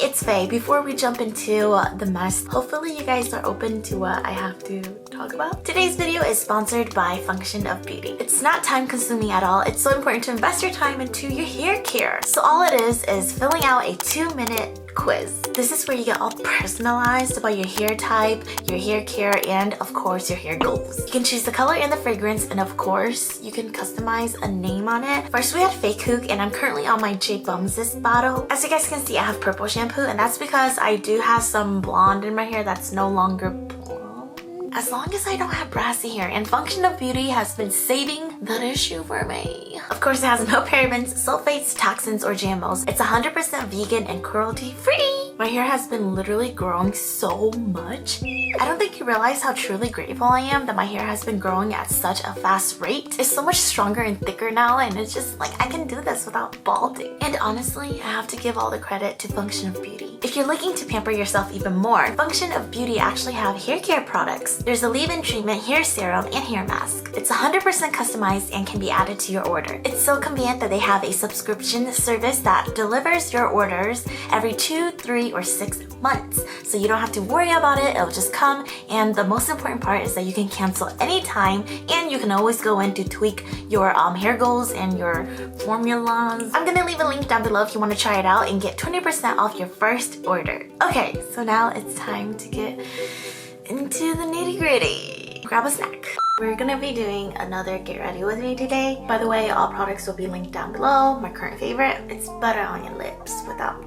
it's Faye. Before we jump into the mess, hopefully you guys are open to what I have to talk about. Today's video is sponsored by Function of Beauty. It's not time consuming at all. It's so important to invest your time into your hair care. So all it is filling out a 2-minute quiz. This is where you get all personalized about your hair type, your hair care, and of course your hair goals. You can choose the color and the fragrance, and of course you can customize a name on it. First we had Fake Hook, and I'm currently on my J Bum's bottle. As you guys can see, I have purple shampoo, and that's because I do have some blonde in my hair that's no longer blonde. As long as I don't have brassy hair, and Function of Beauty has been saving that issue for me. Of course, it has no parabens, sulfates, toxins, or GMOs. It's 100% vegan and cruelty-free. My hair has been literally growing so much. I don't think you realize how truly grateful I am that my hair has been growing at such a fast rate. It's so much stronger and thicker now, and it's just like I can do this without balding. And honestly, I have to give all the credit to Function of Beauty. If you're looking to pamper yourself even more, Function of Beauty actually have hair care products. There's a leave-in treatment, hair serum, and hair mask. It's 100% customized and can be added to your order. It's so convenient that they have a subscription service that delivers your orders every 2, 3, or 6 months. So you don't have to worry about it, it'll just come. And the most important part is that you can cancel anytime, and you can always go in to tweak your hair goals and your formulas. I'm gonna leave a link down below if you want to try it out and get 20% off your first order. Okay, so now it's time to get into the nitty-gritty. Grab a snack. We're gonna be doing another get ready with me today. By the way, all products will be linked down below. My current favorite, it's butter on your lips without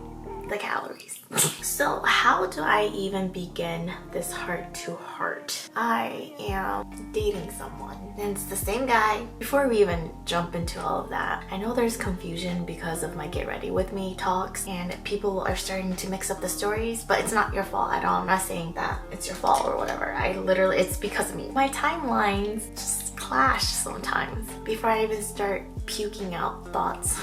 the calories. So how do I even begin this heart-to-heart? I am dating someone, and it's the same guy. Before we even jump into all of that, I know there's confusion because of my get ready with me talks, and people are starting to mix up the stories, but it's not your fault at all. I'm not saying that it's your fault or whatever. It's because of me. My timelines just clash sometimes before I even start puking out thoughts.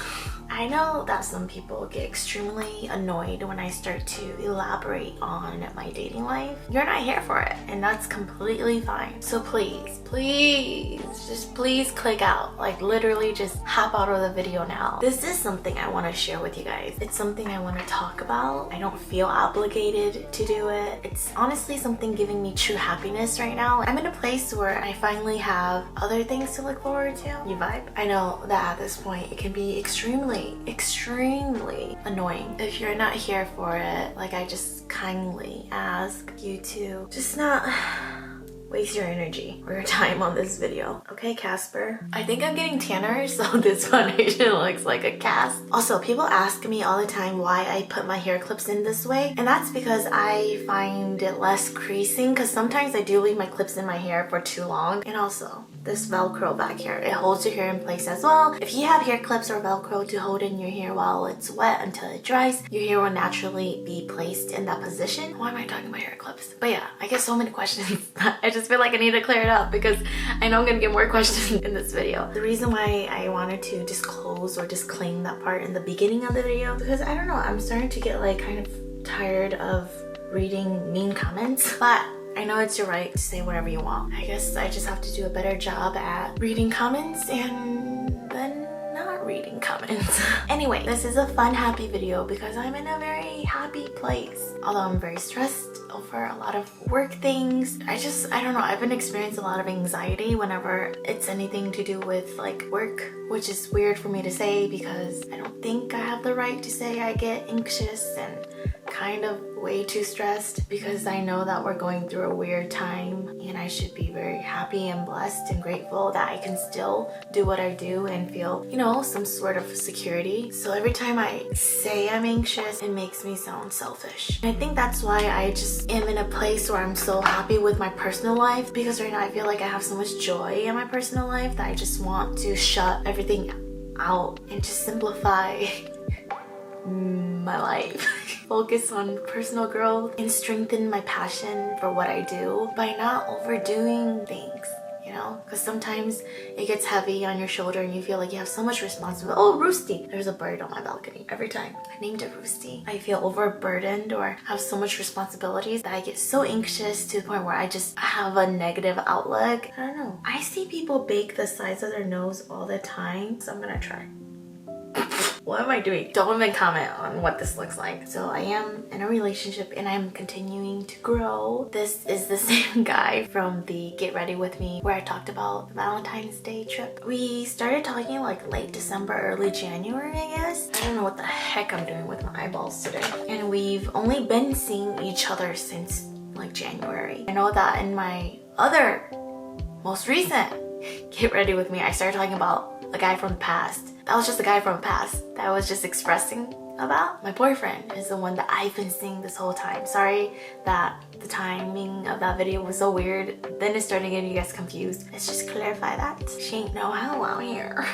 I know that some people get extremely annoyed when I start to elaborate on my dating life. You're not here for it, and that's completely fine. So please click out. Like literally just hop out of the video now. This is something I want to share with you guys. It's something I want to talk about. I don't feel obligated to do it. It's honestly something giving me true happiness right now. I'm in a place where I finally have other things to look forward to. You vibe? I know that at this point it can be extremely annoying if you're not here for it. Like, I just kindly ask you to just not waste your energy or your time on this video. Okay, Casper? I think I'm getting tanner, so this foundation looks like a cast. Also, people ask me all the time why I put my hair clips in this way, and that's because I find it less creasing, because sometimes I do leave my clips in my hair for too long. And also, this Velcro back here, it holds your hair in place as well. If you have hair clips or Velcro to hold in your hair while it's wet until it dries, your hair will naturally be placed in that position. Why am I talking about hair clips? But yeah, I get so many questions. I just feel like I need to clear it up because I know I'm gonna get more questions in this video. The reason why I wanted to disclose or disclaim that part in the beginning of the video, because I don't know, I'm starting to get like kind of tired of reading mean comments, but I know it's your right to say whatever you want. I guess I just have to do a better job at reading comments and then not reading comments. Anyway, this is a fun, happy video because I'm in a very happy place. Although I'm very stressed over a lot of work things. I don't know, I've been experiencing a lot of anxiety whenever it's anything to do with like work, which is weird for me to say because I don't think I have the right to say I get anxious and kind of way too stressed, because I know that we're going through a weird time and I should be very happy and blessed and grateful that I can still do what I do and feel, you know, some sort of security. So every time I say I'm anxious, it makes me sound selfish. And I think that's why I just am in a place where I'm so happy with my personal life, because right now I feel like I have so much joy in my personal life that I just want to shut everything out and just simplify my life. Focus on personal growth and strengthen my passion for what I do by not overdoing things, you know? Because sometimes it gets heavy on your shoulder and you feel like you have so much responsibility. Oh, Roosty! There's a bird on my balcony. Every time I named it Roosty, I feel overburdened or have so much responsibilities that I get so anxious to the point where I just have a negative outlook. I don't know. I see people bake the sides of their nose all the time, so I'm gonna try. What am I doing? Don't even comment on what this looks like. So I am in a relationship and I'm continuing to grow. This is the same guy from the Get Ready With Me where I talked about the Valentine's Day trip. We started talking like late December, early January, I guess. I don't know what the heck I'm doing with my eyeballs today. And we've only been seeing each other since like January. I know that in my other most recent Get Ready With Me, I started talking about a guy from the past. That was just a guy from the past that I was just expressing about. My boyfriend is the one that I've been seeing this whole time. Sorry that the timing of that video was so weird. Then it started getting you guys confused. Let's just clarify that. She ain't no how out here.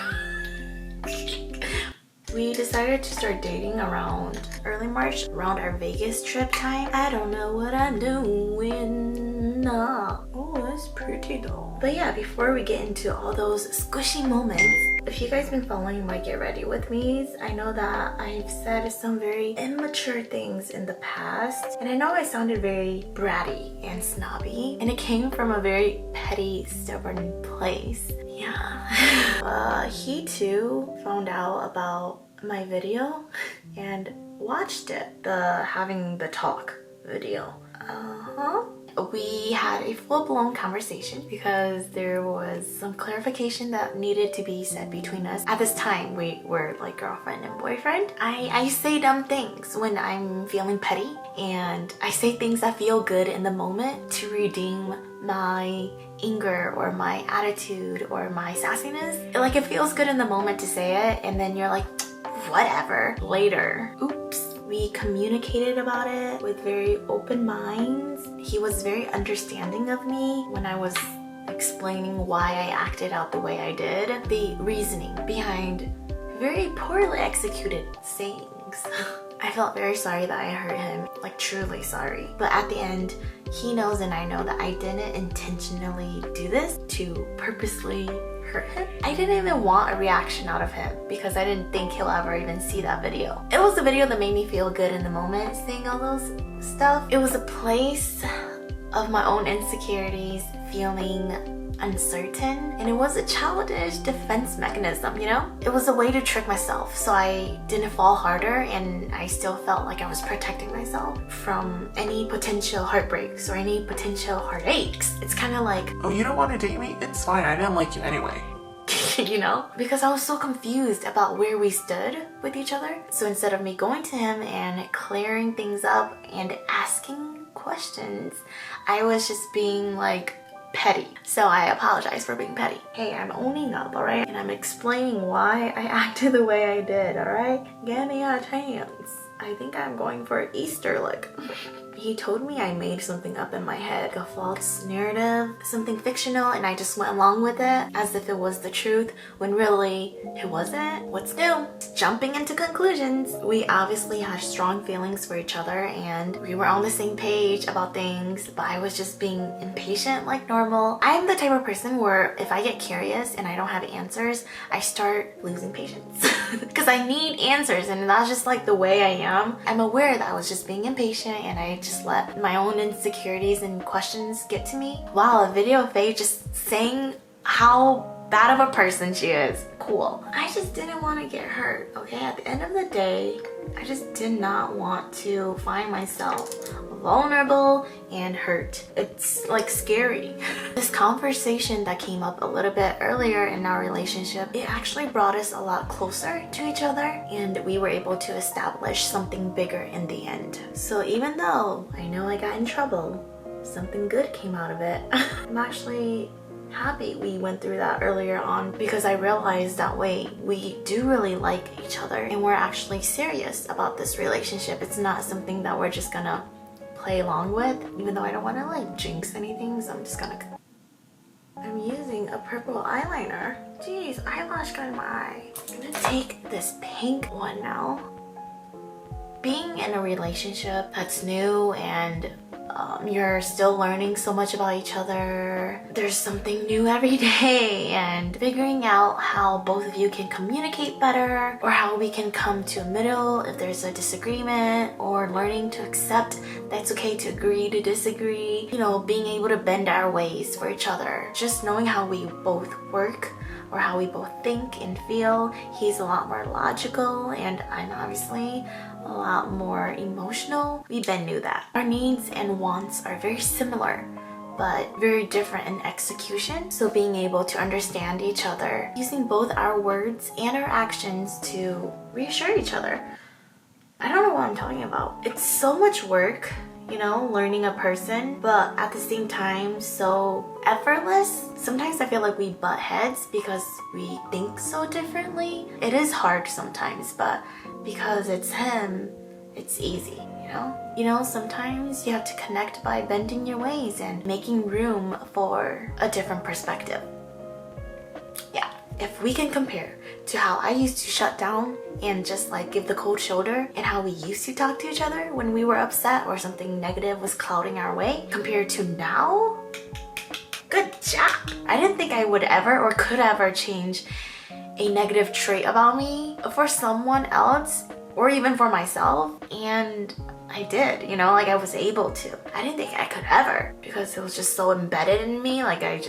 We decided to start dating around early March, around our Vegas trip time. I don't know what I'm doing. Nah. Oh, that's pretty though. But yeah, before we get into all those squishy moments, if you guys been following my Get Ready With Me's, I know that I've said some very immature things in the past. And I know I sounded very bratty and snobby. And it came from a very petty, stubborn place. Yeah. He too found out about my video and watched it. The having the talk video. We had a full-blown conversation because there was some clarification that needed to be said between us. At this time, we were like girlfriend and boyfriend. I say dumb things when I'm feeling petty, and I say things that feel good in the moment to redeem my anger or my attitude or my sassiness. Like, it feels good in the moment to say it, and then you're like, whatever, later. Oops. We communicated about it with very open minds. He was very understanding of me when I was explaining why I acted out the way I did. The reasoning behind very poorly executed sayings. I felt very sorry that I hurt him, like truly sorry. But at the end, he knows and I know that I didn't intentionally do this to purposely hurt him. I didn't even want a reaction out of him because I didn't think he'll ever even see that video. It was the video that made me feel good in the moment, seeing all those stuff. It was a place of my own insecurities, feeling uncertain, and it was a childish defense mechanism, you know? It was a way to trick myself so I didn't fall harder, and I still felt like I was protecting myself from any potential heartbreaks or any potential heartaches. It's kind of like, oh, you don't want to date me? It's fine, I didn't like you anyway. you know? Because I was so confused about where we stood with each other. So instead of me going to him and clearing things up and asking questions, I was just being like petty. So I apologize for being petty. Hey, I'm owning up, alright? And I'm explaining why I acted the way I did, alright? Give me a chance. I think I'm going for an Easter look. He told me I made something up in my head, a false narrative, something fictional, and I just went along with it as if it was the truth when really it wasn't. What's new? Jumping into conclusions. We obviously had strong feelings for each other and we were on the same page about things, but I was just being impatient like normal. I'm the type of person where if I get curious and I don't have answers, I start losing patience because I need answers, and that's just like the way I am. I'm aware that I was just being impatient and I just let my own insecurities and questions get to me. Wow, a video of Faye just saying how bad of a person she is. Cool. I just didn't want to get hurt, okay? At the end of the day, I just did not want to find myself vulnerable and hurt. It's like scary. This conversation that came up a little bit earlier in our relationship, it actually brought us a lot closer to each other, and we were able to establish something bigger in the end. So even though I know I got in trouble, something good came out of it. I'm actually happy we went through that earlier on because I realized that wait, we do really like each other and we're actually serious about this relationship. It's not something that we're just gonna play along with, even though I don't want to like jinx anything, so I'm using a purple eyeliner. Jeez, eyelash got in my eye. I'm gonna take this pink one now. Being in a relationship that's new and you're still learning so much about each other. There's something new every day, and figuring out how both of you can communicate better or how we can come to a middle if there's a disagreement, or learning to accept that it's okay to agree to disagree. You know, being able to bend our ways for each other. Just knowing how we both work or how we both think and feel. He's a lot more logical and I'm obviously a lot more emotional. We Ben knew that. Our needs and wants are very similar, but very different in execution. So being able to understand each other, using both our words and our actions to reassure each other. I don't know what I'm talking about. It's so much work, you know, learning a person, but at the same time, so effortless. Sometimes I feel like we butt heads because we think so differently. It is hard sometimes, but because it's him, it's easy. You know, sometimes you have to connect by bending your ways and making room for a different perspective. Yeah, if we can compare to how I used to shut down and just like give the cold shoulder and how we used to talk to each other when we were upset or something negative was clouding our way compared to now, good job. I didn't think I would ever or could ever change a negative trait about me for someone else or even for myself, and I did, you know, like I was able to. I didn't think I could ever because it was just so embedded in me. Like it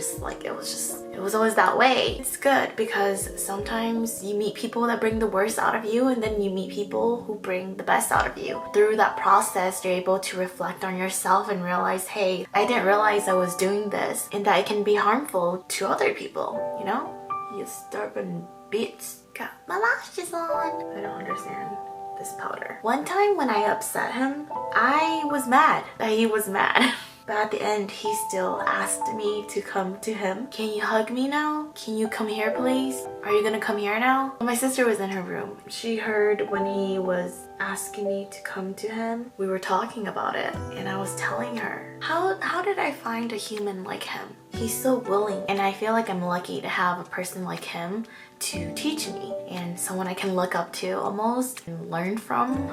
was always that way. It's good because sometimes you meet people that bring the worst out of you and then you meet people who bring the best out of you. Through that process, you're able to reflect on yourself and realize, hey, I didn't realize I was doing this and that it can be harmful to other people, you know? You stubborn bitch. Got my lashes on. I don't understand this powder. One time when I upset him, I was mad that he was mad. But at the end, he still asked me to come to him. Can you hug me now? Can you come here, please? Are you gonna come here now? My sister was in her room. She heard when he was asking me to come to him. We were talking about it and I was telling her, how did I find a human like him? He's so willing, and I feel like I'm lucky to have a person like him to teach me and someone I can look up to almost and learn from.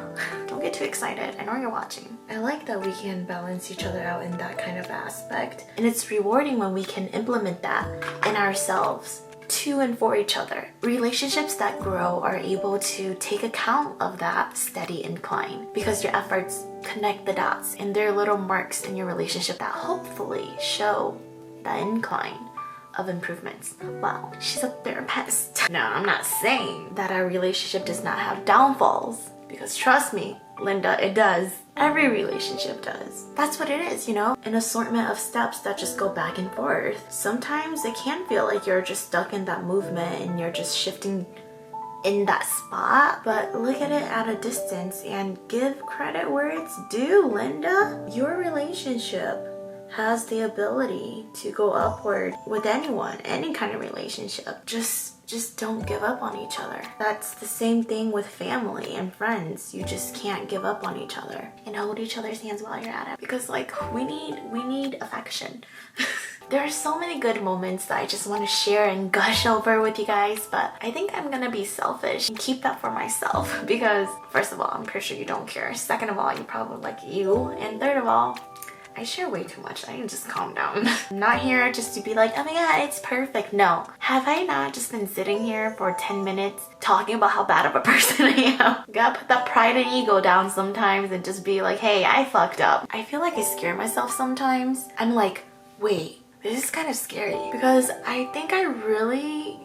Don't get too excited. I know you're watching. I like that we can balance each other out in that kind of aspect, and it's rewarding when we can implement that in ourselves to and for each other. Relationships that grow are able to take account of that steady incline because your efforts connect the dots and there are little marks in your relationship that hopefully show that incline of improvements. Wow, she's a therapist. No, I'm not saying that our relationship does not have downfalls, because trust me, Linda, it does. Every relationship does. That's what it is, you know? An assortment of steps that just go back and forth. Sometimes it can feel like you're just stuck in that movement and you're just shifting in that spot, but look at it at a distance and give credit where it's due, Linda. Your relationship has the ability to go upward with anyone, any kind of relationship. Just don't give up on each other. That's the same thing with family and friends. You just can't give up on each other and hold each other's hands while you're at it, because like we need affection. There are so many good moments that I just want to share and gush over with you guys, but I think I'm gonna be selfish and keep that for myself because first of all, I'm pretty sure you don't care. Second of all, you probably like you, and third of all, I share way too much. I can just calm down. I'm not here just to be like, oh my god, it's perfect. No. Have I not just been sitting here for 10 minutes talking about how bad of a person I am? Gotta put that pride and ego down sometimes and just be like, hey, I fucked up. I feel like I scare myself sometimes. I'm like, wait, this is kind of scary because I think I really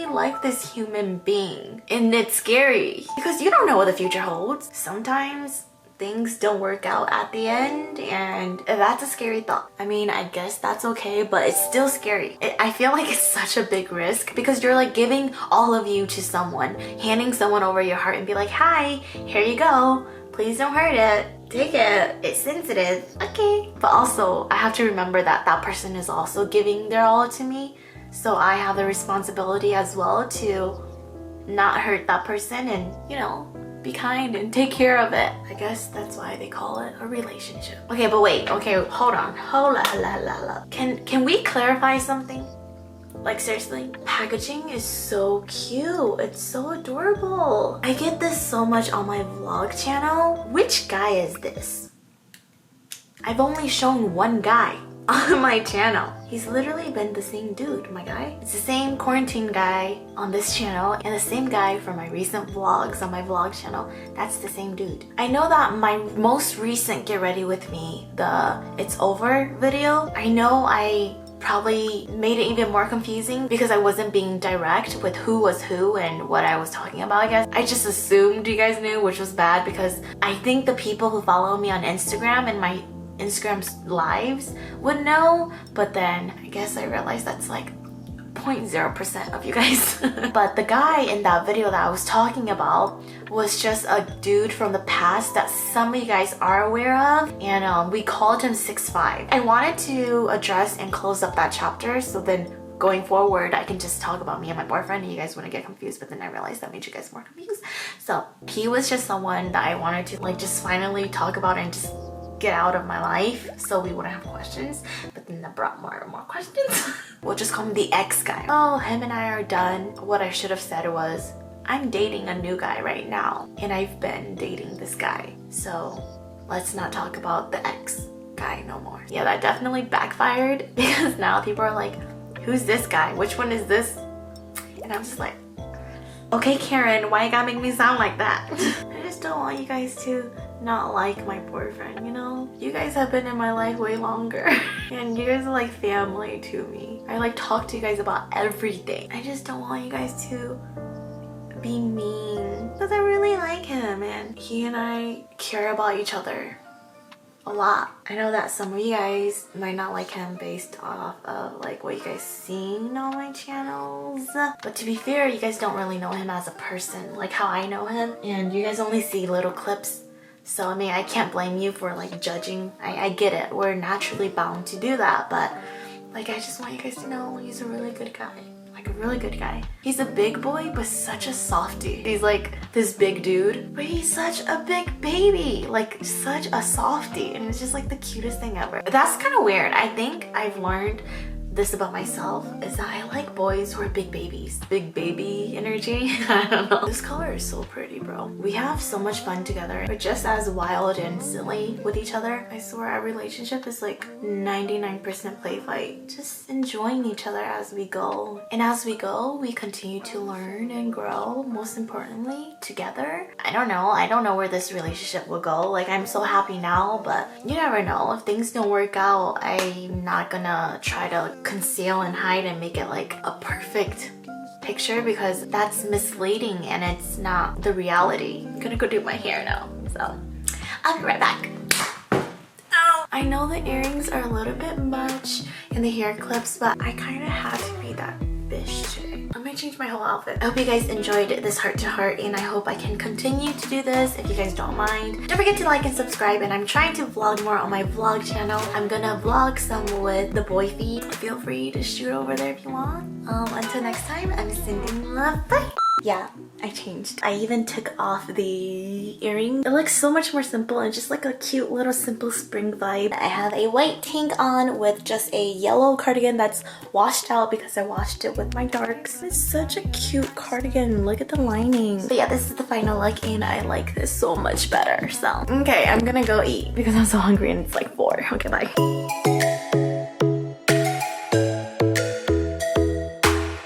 like this human being. And it's scary because you don't know what the future holds. Sometimes things don't work out at the end, and that's a scary thought. I mean, I guess that's okay, but it's still scary. I feel like it's such a big risk because you're like giving all of you to someone, handing someone over your heart and be like, hi, here you go. Please don't hurt it. Take it. It's sensitive. Okay. But also, I have to remember that that person is also giving their all to me. So I have the responsibility as well to not hurt that person and, you know, be kind and take care of it. I guess that's why they call it a relationship. Okay, but wait. Okay, hold on. Can we clarify something? Like seriously? Packaging is so cute. It's so adorable. I get this so much on my vlog channel. Which guy is this? I've only shown one guy on my channel. He's literally been the same dude, my guy. It's the same quarantine guy on this channel and the same guy from my recent vlogs on my vlog channel. That's the same dude. I know that my most recent Get Ready With Me, the It's Over video, I know I probably made it even more confusing because I wasn't being direct with who was who and what I was talking about, I guess. I just assumed you guys knew, which was bad because I think the people who follow me on Instagram and my Instagram's lives would know, but then I guess I realized that's like 0.0% of you guys. But the guy in that video that I was talking about was just a dude from the past that some of you guys are aware of, and we called him 6'5". I wanted to address and close up that chapter so then going forward I can just talk about me and my boyfriend and you guys wouldn't get confused, but then I realized that made you guys more confused. So he was just someone that I wanted to like just finally talk about and just get out of my life so we wouldn't have questions, but then that brought more and more questions. We'll just call him the ex guy. Oh, him and I are done. What I should have said was, I'm dating a new guy right now and I've been dating this guy, so let's not talk about the ex guy no more. Yeah, that definitely backfired because now people are like, who's this guy? Which one is this? And I'm just like, okay Karen, why you gotta make me sound like that? I just don't want you guys to not like my boyfriend, you know? You guys have been in my life way longer and you guys are like family to me. I like talk to you guys about everything. I just don't want you guys to be mean because I really like him and he and I care about each other a lot. I know that some of you guys might not like him based off of like what you guys seen on my channels, but to be fair, you guys don't really know him as a person like how I know him, and you guys only see little clips. So I mean, I can't blame you for like judging. I get it, we're naturally bound to do that, but like I just want you guys to know he's a really good guy. Like a really good guy. He's a big boy, but such a softie. He's like this big dude, but he's such a big baby. Like such a softie, and it's just like the cutest thing ever. That's kind of weird. I think I've learned this about myself is that I like boys who are big babies. Big baby energy. I don't know. This color is so pretty, bro. We have so much fun together. We're just as wild and silly with each other. I swear our relationship is like 99% play fight. Just enjoying each other as we go. And as we go, we continue to learn and grow, most importantly, together. I don't know where this relationship will go. Like I'm so happy now, but you never know. If things don't work out, I'm not gonna try to conceal and hide and make it like a perfect picture because that's misleading and it's not the reality. I'm gonna go do my hair now, so I'll be right back. Ow. I know the earrings are a little bit much and the hair clips, but I kind of had to be that bitch today. I'm gonna change my whole outfit. I hope you guys enjoyed this heart to heart and I hope I can continue to do this if you guys don't mind. Don't forget to like and subscribe, and I'm trying to vlog more on my vlog channel. I'm gonna vlog some with the boy feed. Feel free to shoot over there if you want. Until next time, I'm sending love. Bye! Yeah, I changed. I even took off the earring. It looks so much more simple and just like a cute little simple spring vibe. I have a white tank on with just a yellow cardigan that's washed out because I washed it with my darks. It's such a cute cardigan. Look at the lining. But yeah, this is the final look and I like this so much better. So, okay, I'm gonna go eat because I'm so hungry and it's like 4. Okay, bye.